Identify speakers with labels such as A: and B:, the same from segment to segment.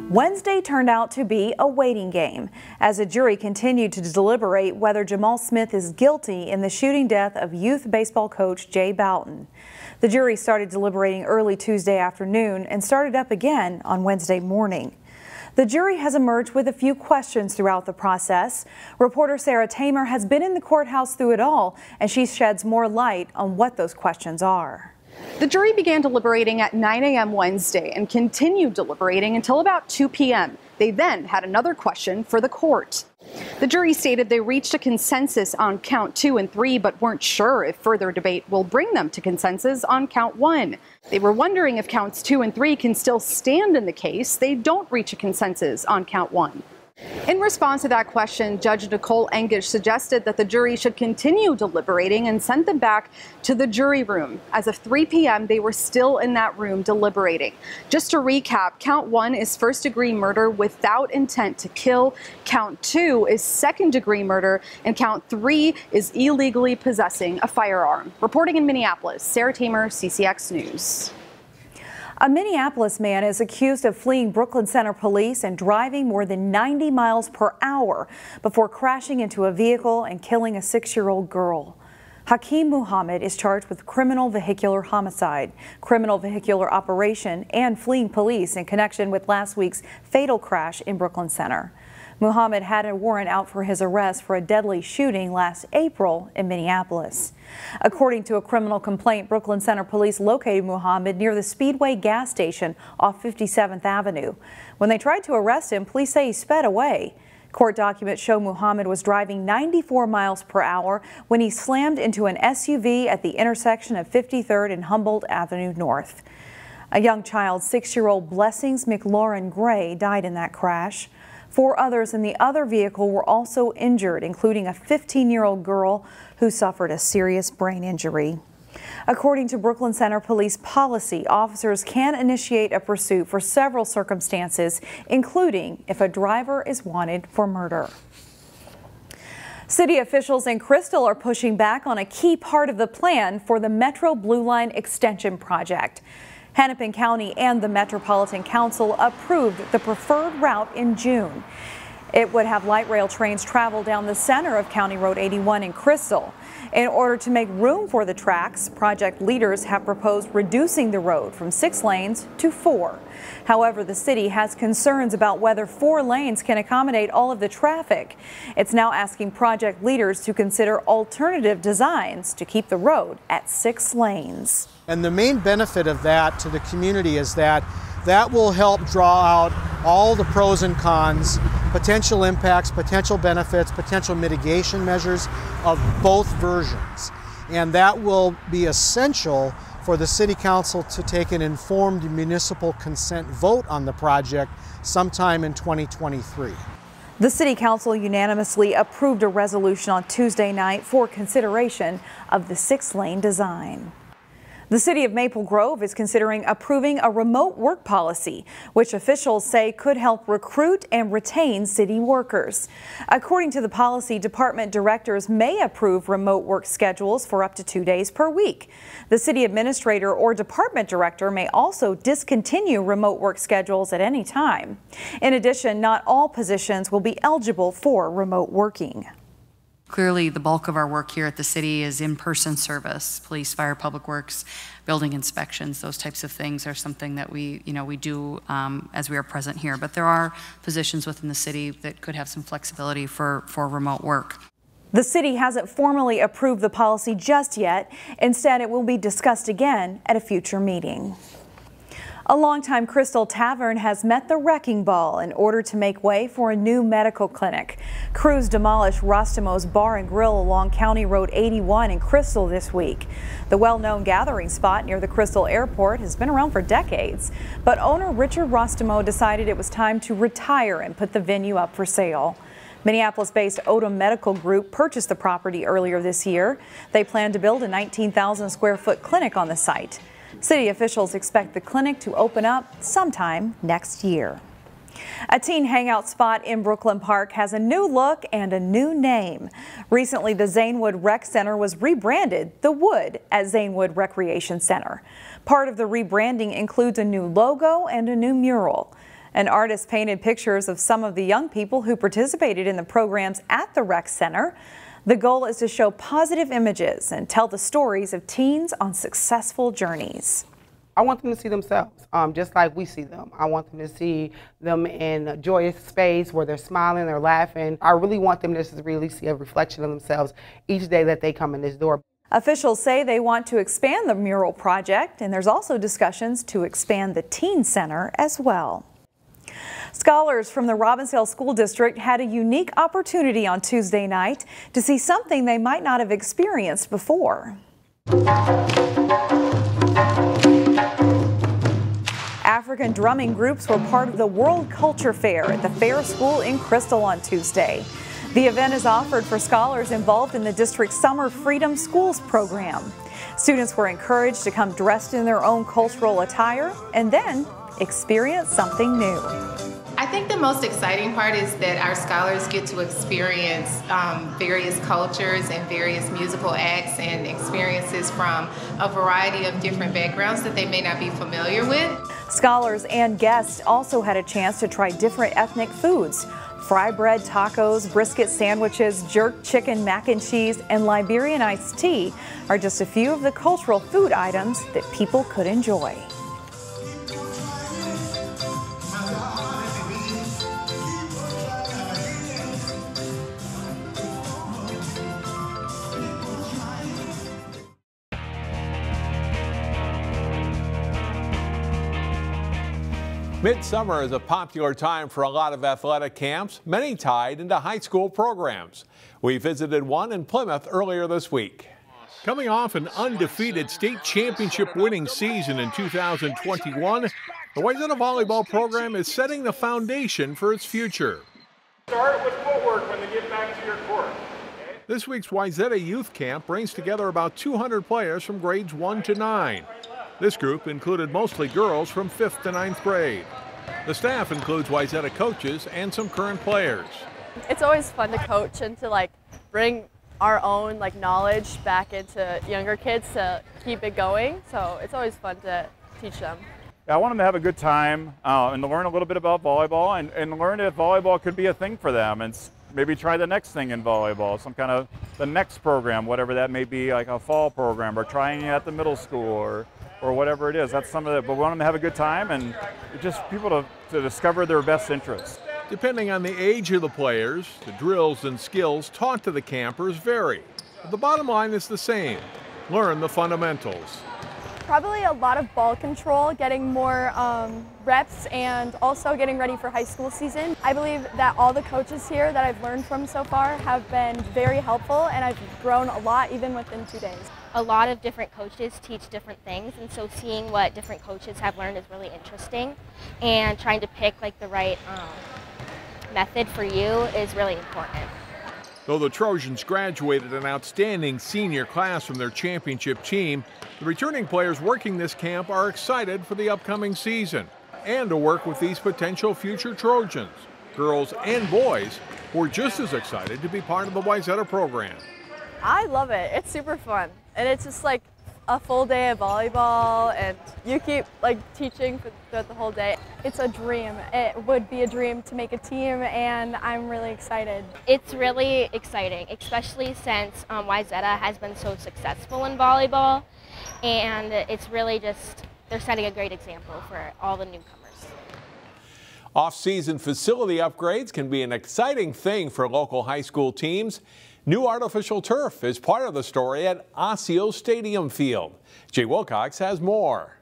A: Wednesday turned out to be a waiting game as a jury continued to deliberate whether Jamal Smith is guilty in the shooting death of youth baseball coach Jay Bouton. The jury started deliberating early Tuesday afternoon and started up again on Wednesday morning. The jury has emerged with a few questions throughout the process. Reporter Sarah Tamer has been in the courthouse through it all, and she sheds more light on what those questions are.
B: The jury began deliberating at 9 a.m. Wednesday and continued deliberating until about 2 p.m. They then had another question for the court. The jury stated they reached a consensus on count 2 and 3, but weren't sure if further debate will bring them to consensus on count 1. They were wondering if counts 2 and 3 can still stand in the case they don't reach a consensus on count 1. In response to that question, Judge Nicole Engish suggested that the jury should continue deliberating and sent them back to the jury room. As of 3 p.m., they were still in that room deliberating. Just to recap, count 1 is first-degree murder without intent to kill, count 2 is second-degree murder, and count 3 is illegally possessing a firearm. Reporting in Minneapolis, Sarah Tamer, CCX News.
A: A Minneapolis man is accused of fleeing Brooklyn Center police and driving more than 90 miles per hour before crashing into a vehicle and killing a 6-year-old girl. Hakeem Muhammad is charged with criminal vehicular homicide, criminal vehicular operation, and fleeing police in connection with last week's fatal crash in Brooklyn Center. Muhammad had a warrant out for his arrest for a deadly shooting last April in Minneapolis. According to a criminal complaint, Brooklyn Center police located Muhammad near the Speedway gas station off 57th Avenue. When they tried to arrest him, police say he sped away. Court documents show Muhammad was driving 94 miles per hour when he slammed into an SUV at the intersection of 53rd and Humboldt Avenue North. A young child, 6-year-old Blessings McLaurin Gray, died in that crash. 4 others in the other vehicle were also injured, including a 15-year-old girl who suffered a serious brain injury. According to Brooklyn Center police policy, officers can initiate a pursuit for several circumstances, including if a driver is wanted for murder. City officials in Crystal are pushing back on a key part of the plan for the Metro Blue Line extension project. Hennepin County and the Metropolitan Council approved the preferred route in June. It would have light rail trains travel down the center of County Road 81 in Crystal. In order to make room for the tracks, project leaders have proposed reducing the road from 6 lanes to 4. However, the city has concerns about whether 4 lanes can accommodate all of the traffic. It's now asking project leaders to consider alternative designs to keep the road at 6 lanes.
C: And the main benefit of that to the community is that will help draw out all the pros and cons, potential impacts, potential benefits, potential mitigation measures of both versions. And that will be essential for the City Council to take an informed municipal consent vote on the project sometime in 2023.
A: The City Council unanimously approved a resolution on Tuesday night for consideration of the 6-lane design. The city of Maple Grove is considering approving a remote work policy, which officials say could help recruit and retain city workers. According to the policy, department directors may approve remote work schedules for up to 2 days per week. The city administrator or department director may also discontinue remote work schedules at any time. In addition, not all positions will be eligible for remote working.
D: Clearly, the bulk of our work here at the city is in-person service, police, fire, public works, building inspections. Those types of things are something that we do as we are present here. But there are positions within the city that could have some flexibility for remote work.
A: The city hasn't formally approved the policy just yet. Instead, it will be discussed again at a future meeting. A longtime Crystal Tavern has met the wrecking ball in order to make way for a new medical clinic. Crews demolished Rostamo's Bar and Grill along County Road 81 in Crystal this week. The well-known gathering spot near the Crystal Airport has been around for decades, but owner Richard Rostamo decided it was time to retire and put the venue up for sale. Minneapolis-based Odom Medical Group purchased the property earlier this year. They plan to build a 19,000 square foot clinic on the site. City officials expect the clinic to open up sometime next year. A teen hangout spot in Brooklyn Park has a new look and a new name. Recently, the Zanewood Rec Center was rebranded The Wood at Zanewood Recreation Center. Part of the rebranding includes a new logo and a new mural. An artist painted pictures of some of the young people who participated in the programs at the rec center. The goal is to show positive images and tell the stories of teens on successful journeys.
E: I want them to see themselves, just like we see them. I want them to see them in a joyous space where they're smiling, they're laughing. I really want them to just really see a reflection of themselves each day that they come in this door.
A: Officials say they want to expand the mural project, and there's also discussions to expand the teen center as well. Scholars from the Robbinsdale School District had a unique opportunity on Tuesday night to see something they might not have experienced before. African drumming groups were part of the World Culture Fair at the Fair School in Crystal on Tuesday. The event is offered for scholars involved in the district's Summer Freedom Schools program. Students were encouraged to come dressed in their own cultural attire and then experience something new.
F: I think the most exciting part is that our scholars get to experience various cultures and various musical acts and experiences from a variety of different backgrounds that they may not be familiar with.
A: Scholars and guests also had a chance to try different ethnic foods. Fry bread tacos, brisket sandwiches, jerk chicken mac and cheese, and Liberian iced tea are just a few of the cultural food items that people could enjoy.
G: Midsummer is a popular time for a lot of athletic camps, many tied into high school programs. We visited one in Plymouth earlier this week. Coming off an undefeated state championship winning season in 2021, the Wayzata volleyball program is setting the foundation for its future.
H: Start with footwork when they get back to your court.
G: This week's Wayzata Youth Camp brings together about 200 players from grades 1 to 9. This group included mostly girls from 5th to 9th grade. The staff includes Wayzata coaches and some current players.
I: It's always fun to coach and to bring our own knowledge back into younger kids to keep it going. So it's always fun to teach them.
H: I want them to have a good time and to learn a little bit about volleyball and learn if volleyball could be a thing for them and maybe try the next thing in volleyball, some kind of the next program, whatever that may be, like a fall program or trying it at the middle school or whatever it is. That's some of it, but we want them to have a good time and just people to discover their best interests.
G: Depending on the age of the players, the drills and skills taught to the campers vary. But the bottom line is the same: learn the fundamentals.
I: Probably a lot of ball control, getting more reps, and also getting ready for high school season. I believe that all the coaches here that I've learned from so far have been very helpful, and I've grown a lot even within 2 days.
J: A lot of different coaches teach different things, and so seeing what different coaches have learned is really interesting, and trying to pick the right method for you is really important.
G: Though the Trojans graduated an outstanding senior class from their championship team, the returning players working this camp are excited for the upcoming season and to work with these potential future Trojans. Girls and boys were just as excited to be part of the Wayzata program.
I: I love it. It's super fun. And it's just a full day of volleyball, and you keep teaching throughout the whole day. It's a dream. It would be a dream to make a team, and I'm really excited.
J: It's really exciting, especially since Wayzata has been so successful in volleyball, and it's really just, they're setting a great example for all the newcomers.
G: Off-season facility upgrades can be an exciting thing for local high school teams. New artificial turf is part of the story at Osseo Stadium Field. Jay Wilcox has more.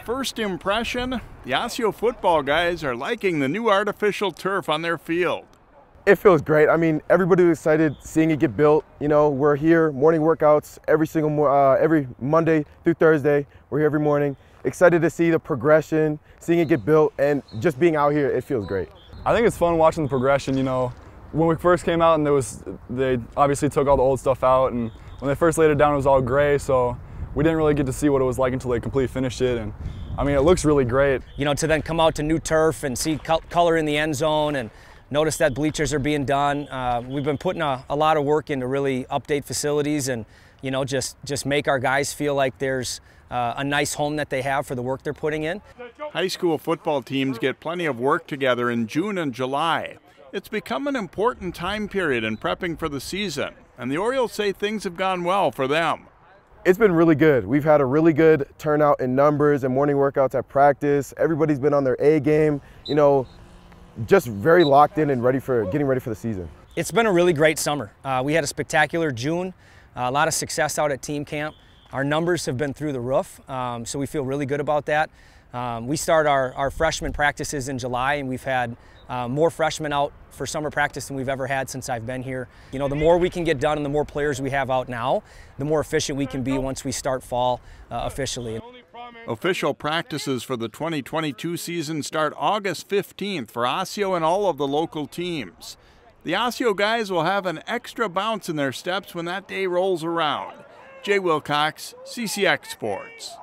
K: First impression, the Osseo football guys are liking the new artificial turf on their field.
L: It feels great. I mean, everybody was excited seeing it get built. You know, we're here, morning workouts every Monday through Thursday. We're here every morning. Excited to see the progression, seeing it get built, and just being out here, it feels great.
M: I think it's fun watching the progression, you know. When we first came out, and they obviously took all the old stuff out, and when they first laid it down, it was all gray, so we didn't really get to see what it was like until they completely finished it. And I mean, it looks really great.
N: You know, to then come out to new turf and see color in the end zone and notice that bleachers are being done. We've been putting a lot of work in to really update facilities and, you know, just make our guys feel like there's a nice home that they have for the work they're putting in.
K: High school football teams get plenty of work together in June and July. It's become an important time period in prepping for the season, and the Orioles say things have gone well for them.
L: It's been really good. We've had a really good turnout in numbers and morning workouts at practice. Everybody's been on their A game, you know, just very locked in and getting ready for the season.
N: It's been a really great summer. We had a spectacular June, a lot of success out at team camp. Our numbers have been through the roof, so we feel really good about that. We start our freshman practices in July, and we've had more freshmen out for summer practice than we've ever had since I've been here. You know, the more we can get done and the more players we have out now, the more efficient we can be once we start fall officially.
K: Official practices for the 2022 season start August 15th for Osseo and all of the local teams. The Osseo guys will have an extra bounce in their steps when that day rolls around. Jay Wilcox, CCX Sports.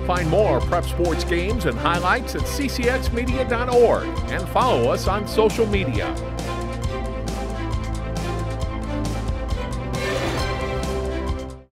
G: Find more prep sports games and highlights at ccxmedia.org and follow us on social media.